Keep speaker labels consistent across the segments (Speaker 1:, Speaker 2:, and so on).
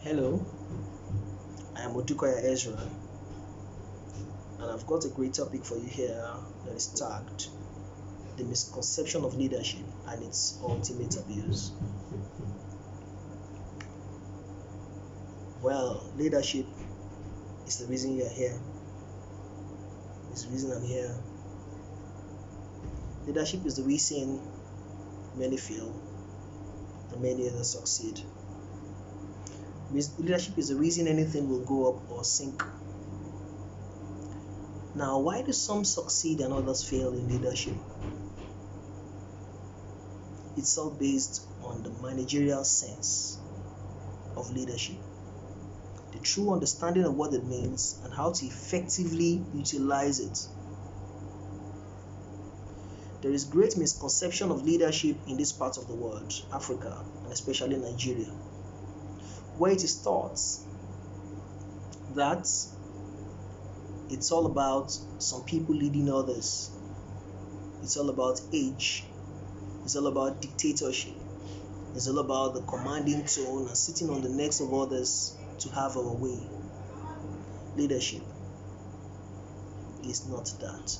Speaker 1: Hello, I am Odukoya Ezra, and I've got a great topic for you here that is tagged The Misconception of Leadership and its Ultimate Abuse. Well, leadership is the reason you're here, it's the reason I'm here. Leadership is the reason many fail and many others succeed. Leadership is the reason anything will go up or sink. Now, why do some succeed and others fail in leadership? It's all based on the managerial sense of leadership, the true understanding of what it means and how to effectively utilize it. There is great misconception of leadership in this part of the world, Africa, and especially Nigeria, where it is taught that it's all about some people leading others. It's all about age. It's all about dictatorship. It's all about the commanding tone and sitting on the necks of others to have our way. Leadership is not that.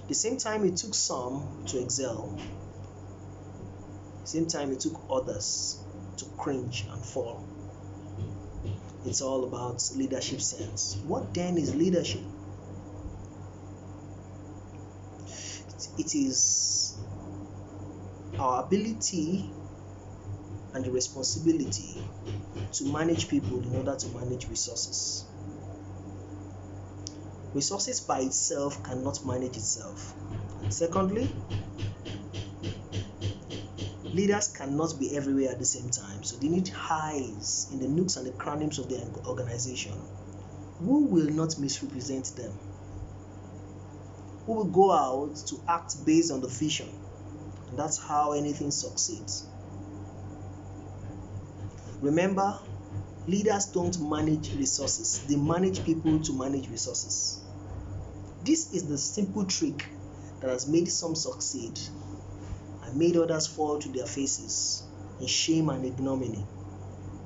Speaker 1: The same time it took some to excel, the same time it took others to cringe and fall. It's all about leadership sense. What then is leadership? It is our ability and the responsibility to manage people in order to manage resources. Resources by itself cannot manage itself. And secondly, leaders cannot be everywhere at the same time, so they need eyes in the nooks and the crannies of their organization. Who will not misrepresent them? Who will go out to act based on the vision? And that's how anything succeeds. Remember, leaders don't manage resources, they manage people to manage resources. This is the simple trick that has made some succeed and made others fall to their faces in shame and ignominy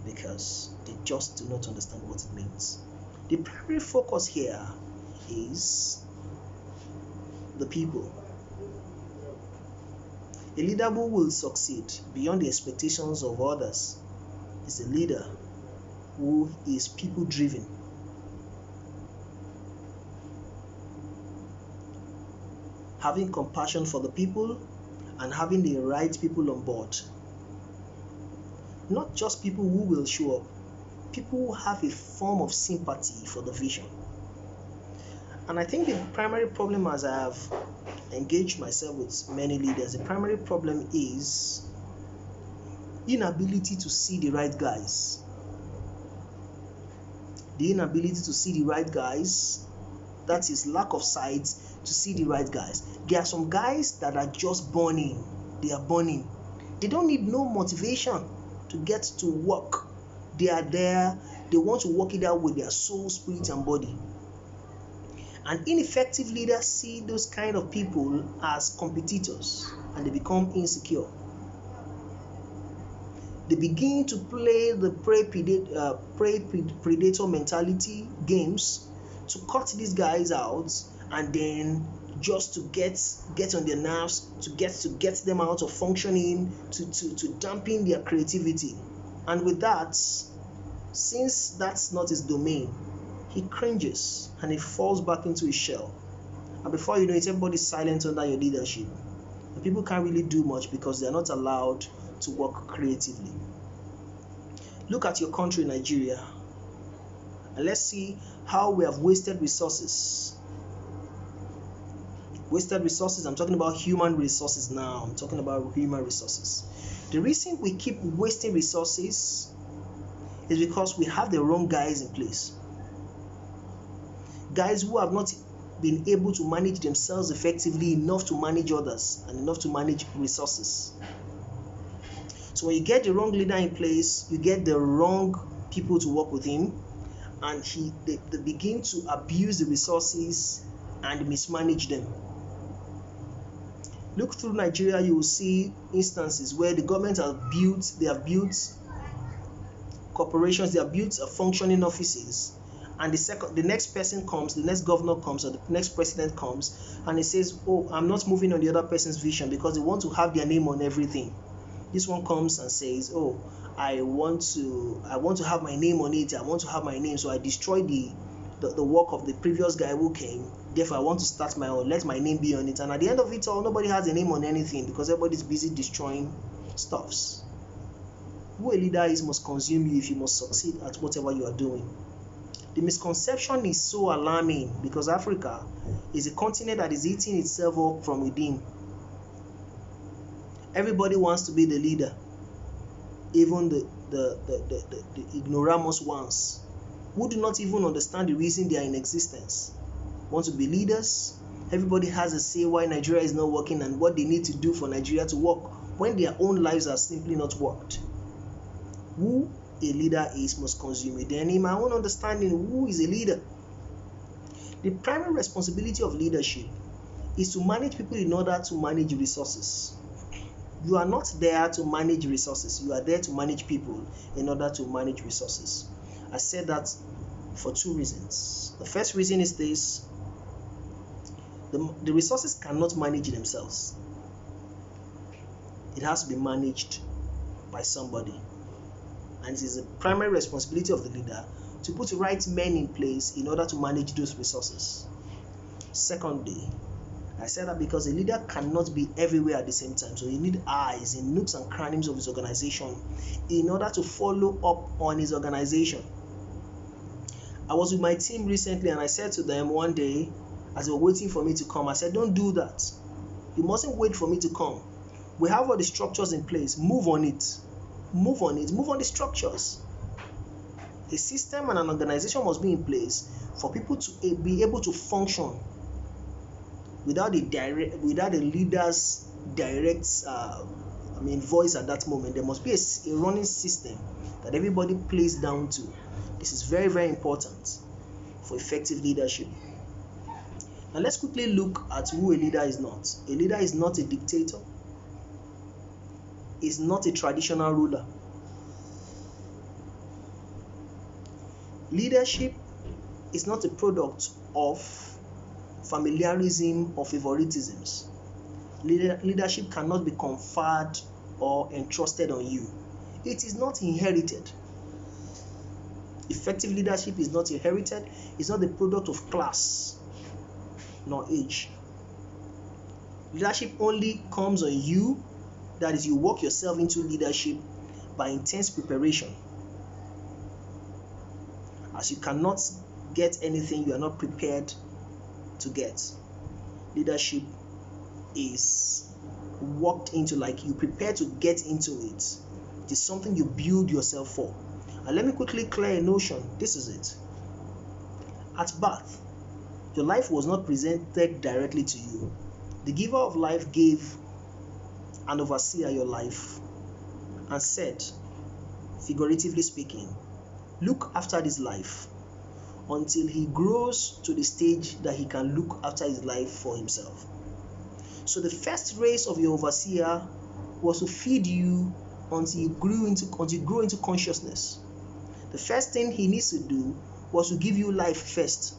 Speaker 1: because they just do not understand what it means. The primary focus here is the people. A leader who will succeed beyond the expectations of others is a leader who is people driven. Having compassion for the people and having the right people on board. Not just people who will show up, people who have a form of sympathy for the vision. And I think the primary problem, as I have engaged myself with many leaders, the primary problem is inability to see the right guys. The inability to see the right guys, that is lack of sight to see the right guys. There are some guys that are just burning. They are burning. They don't need no motivation to get to work. They are there. They want to work it out with their soul, spirit, and body. And ineffective leaders see those kind of people as competitors and they become insecure. They begin to play the prey-predator mentality games to cut these guys out and then just to get on their nerves, to get them out of functioning, to dampen their creativity. And with that, since that's not his domain, he cringes and he falls back into his shell. And before you know it, everybody's silent under your leadership. And people can't really do much because they're not allowed to work creatively. Look at your country, Nigeria, and let's see how we have wasted resources. Wasted resources, I'm talking about human resources now. I'm talking about human resources. The reason we keep wasting resources is because we have the wrong guys in place. Guys who have not been able to manage themselves effectively enough to manage others and enough to manage resources. So when you get the wrong leader in place, you get the wrong people to work with him, and they begin to abuse the resources and mismanage them. Look through Nigeria, you will see instances where the government they have built corporations, they have built functioning offices, and the next person comes, the next governor comes, or the next president comes, and he says, oh, I'm not moving on the other person's vision, because they want to have their name on everything. This one comes and says, oh, I want to have my name on it, I want to have my name, so I destroy the work of the previous guy who came, therefore I want to start my own, let my name be on it. And at the end of it all, nobody has a name on anything, because everybody's busy destroying stuffs. Who a leader is must consume you if you must succeed at whatever you are doing. The misconception is so alarming, because Africa is a continent that is eating itself up from within. Everybody wants to be the leader, even the ignoramus ones, who do not even understand the reason they are in existence, want to be leaders. Everybody has a say why Nigeria is not working and what they need to do for Nigeria to work, when their own lives are simply not worked. Who a leader is must consume it. Then in my own understanding, who is a leader? The primary responsibility of leadership is to manage people in order to manage resources. You are not there to manage resources, you are there to manage people in order to manage resources. I said that for two reasons. The first reason is this: the resources cannot manage themselves. It has to be managed by somebody. And it is the primary responsibility of the leader to put the right men in place in order to manage those resources. Secondly, I said that because a leader cannot be everywhere at the same time, so you need eyes in nooks and crannies of his organization in order to follow up on his organization. I was with my team recently and I said to them one day, as they were waiting for me to come, I said, don't do that. You mustn't wait for me to come. We have all the structures in place. Move on it. Move on it. Move on the structures. A system and an organization must be in place for people to be able to function without the leader's direct voice at that moment. There must be a running system that everybody plays down to. This is very, very important for effective leadership. Now let's quickly look at who a leader is not. A leader is not a dictator. Is not a traditional ruler. Leadership is not a product of familiarism or favoritisms. Leadership cannot be conferred or entrusted on you. It is not inherited. Effective leadership is not inherited. It's not the product of class nor age. Leadership only comes on you. That is, you work yourself into leadership by intense preparation. As you cannot get anything you are not prepared to get. Leadership is worked into, like you prepare to get into it. It is something you build yourself for. And let me quickly clear a notion. This is it. At birth, your life was not presented directly to you. The giver of life gave an overseer your life and said, figuratively speaking, look after this life until he grows to the stage that he can look after his life for himself. So the first race of your overseer was to feed you until you grow into consciousness. The first thing he needs to do was to give you life first.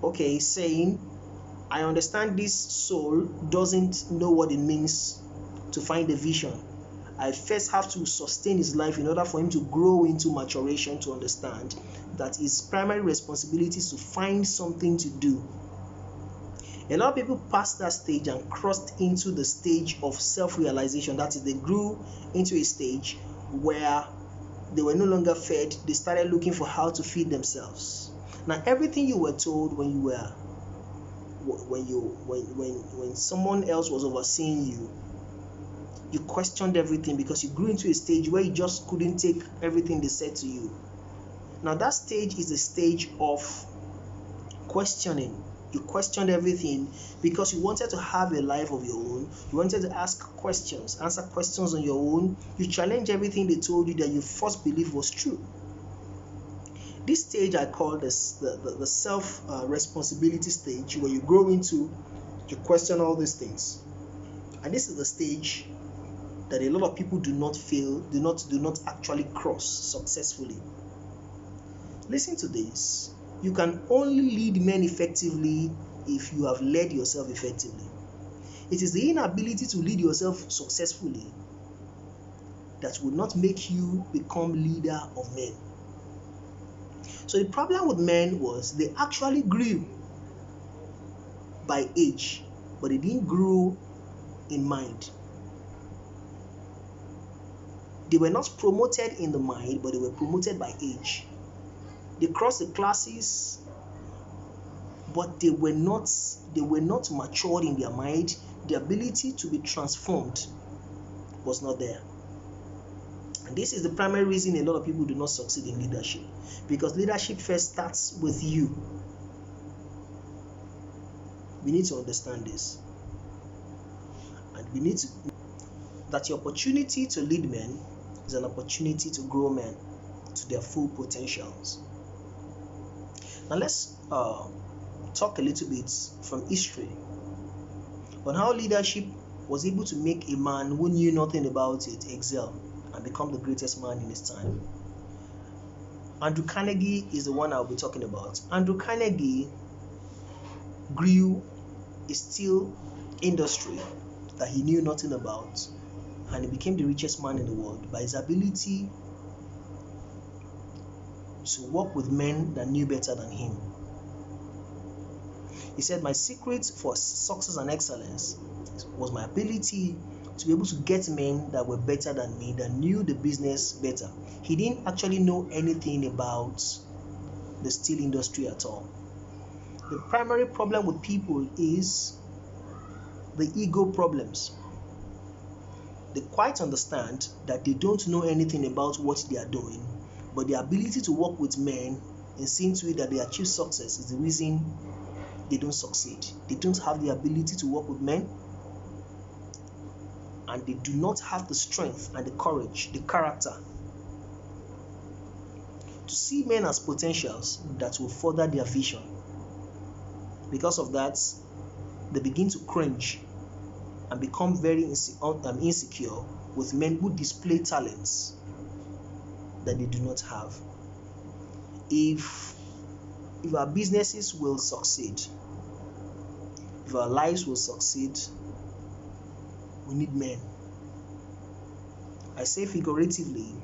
Speaker 1: Okay, saying, I understand this soul doesn't know what it means to find a vision. I first have to sustain his life in order for him to grow into maturation to understand that his primary responsibility is to find something to do. A lot of people passed that stage and crossed into the stage of self-realization. That is, they grew into a stage where they were no longer fed. They started looking for how to feed themselves. Now, everything you were told when someone else was overseeing you, you questioned everything because you grew into a stage where you just couldn't take everything they said to you. Now that stage is a stage of questioning. You questioned everything because you wanted to have a life of your own. You wanted to ask questions, answer questions on your own. You challenge everything they told you that you first believed was true. This stage I call this the self responsibility stage, where you grow into You question all these things. And this is the stage that a lot of people do not actually cross successfully. Listen to this. You can only lead men effectively if you have led yourself effectively. It is the inability to lead yourself successfully that will not make you become leader of men. So the problem with men was they actually grew by age, but they didn't grow in mind. They were not promoted in the mind, but they were promoted by age. They crossed the classes, but they were not matured in their mind. The ability to be transformed was not there. And this is the primary reason a lot of people do not succeed in leadership, because leadership first starts with you. We need to understand this, and we need to that the opportunity to lead men is an opportunity to grow men to their full potentials. Now let's talk a little bit from history on how leadership was able to make a man who knew nothing about it excel and become the greatest man in his time. Andrew Carnegie is the one I'll be talking about. Andrew Carnegie grew a steel industry that he knew nothing about, and he became the richest man in the world by his ability to work with men that knew better than him. He said, "My secret for success and excellence was my ability to be able to get men that were better than me, that knew the business better." He didn't actually know anything about the steel industry at all. The primary problem with people is the ego problems. They quite understand that they don't know anything about what they are doing, but the ability to work with men and seeing to it that they achieve success is the reason they don't succeed. They don't have the ability to work with men, and they do not have the strength and the courage, the character to see men as potentials that will further their vision. Because of that, they begin to cringe and become very insecure with men who display talents that they do not have. If our businesses will succeed, if our lives will succeed, we need men. I say figuratively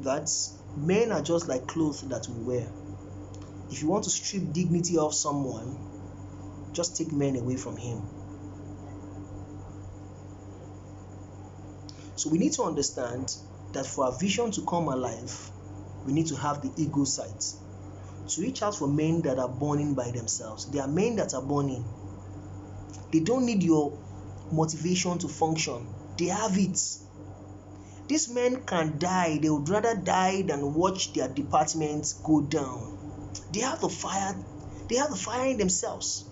Speaker 1: that men are just like clothes that we wear. If you want to strip dignity of someone, just take men away from him. So we need to understand that for our vision to come alive, we need to have the ego sight. To reach out for men that are burning by themselves. There are men that are burning. They don't need your motivation to function. They have it. These men can die. They would rather die than watch their departments go down. They have the fire. They have the fire in themselves.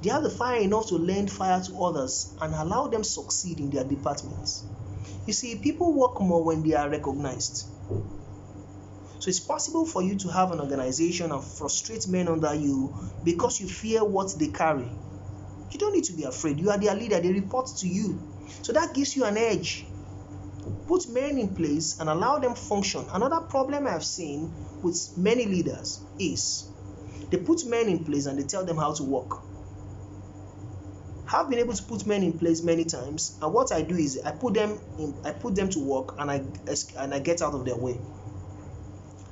Speaker 1: They have the fire enough to lend fire to others and allow them succeed in their departments. You see, people work more when they are recognized. So it's possible for you to have an organization and frustrate men under you because you fear what they carry. You don't need to be afraid. You are their leader. They report to you. So that gives you an edge. Put men in place and allow them function. Another problem I've seen with many leaders is they put men in place and they tell them how to work. I've been able to put men in place many times, and what I do is I put them to work, and I get out of their way.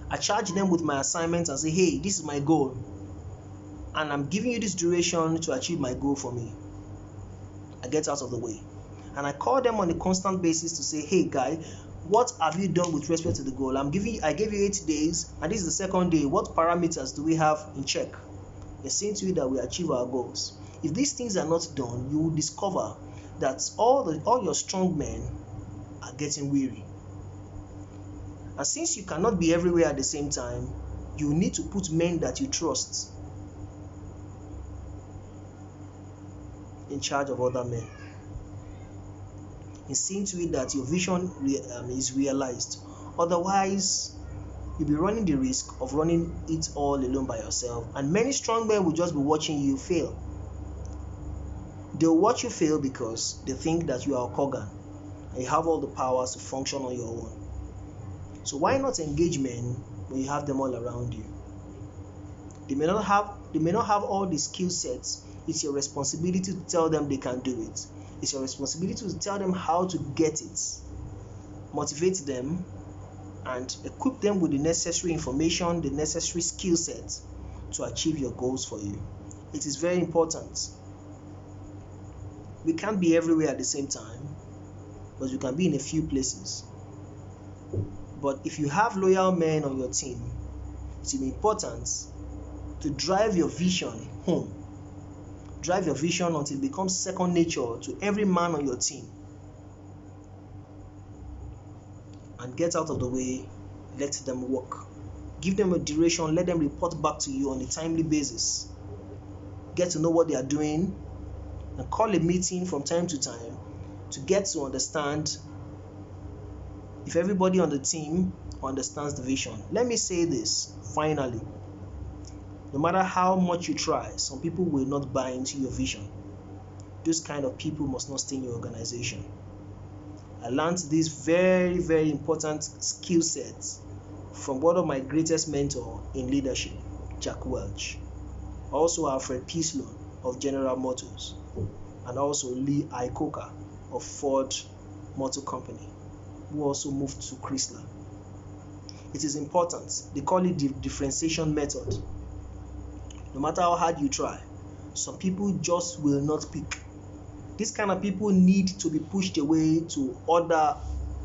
Speaker 1: I charge them with my assignments and say, "Hey, this is my goal, and I'm giving you this duration to achieve my goal for me." I get out of the way, and I call them on a constant basis to say, "Hey, guy, what have you done with respect to the goal? I gave you 8 days, and this is the second day. What parameters do we have in check? It's seeing to it that we achieve our goals." If these things are not done, you will discover that all your strong men are getting weary. And since you cannot be everywhere at the same time, you need to put men that you trust in charge of other men. And seeing to it that your vision is realized. Otherwise, you'll be running the risk of running it all alone by yourself. And many strong men will just be watching you fail. They'll watch you fail because they think that you are a Kogan and you have all the powers to function on your own. So why not engage men when you have them all around you? They may not have all the skill sets. It's your responsibility to tell them they can do it. It's your responsibility to tell them how to get it. Motivate them and equip them with the necessary information, the necessary skill sets to achieve your goals for you. It is very important. We can't be everywhere at the same time, but we can be in a few places. But if you have loyal men on your team, it will be important to drive your vision home. Drive your vision until it becomes second nature to every man on your team. And get out of the way, let them work. Give them a duration, let them report back to you on a timely basis. Get to know what they are doing and call a meeting from time to time to get to understand if everybody on the team understands the vision. Let me say this finally. No matter how much you try, some people will not buy into your vision. Those kind of people must not stay in your organization. I learned this very, very important skill set from one of my greatest mentors in leadership, Jack Welch. Also Alfred P. Sloan of General Motors, and also Lee Iacocca of Ford Motor Company, who also moved to Chrysler. It is important. They call it the differentiation method. No matter how hard you try, some people just will not pick. These kind of people need to be pushed away to other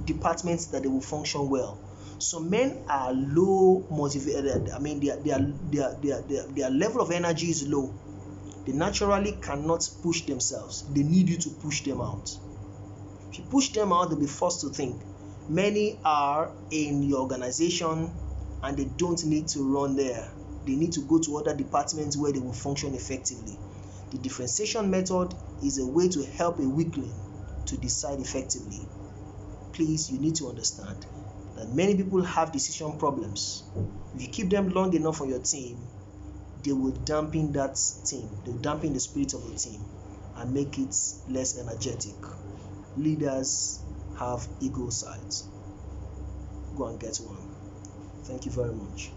Speaker 1: departments that they will function well. Some men are low motivated. I mean, their level of energy is low. They naturally cannot push themselves. They need you to push them out. If you push them out, they'll be forced to think. Many are in your organization and they don't need to run there. They need to go to other departments where they will function effectively. The differentiation method is a way to help a weakling to decide effectively. Please, you need to understand that many people have decision problems. If you keep them long enough on your team, they will dampen that team. They will dampen the spirit of the team and make it less energetic. Leaders have ego sides. Go and get one. Thank you very much.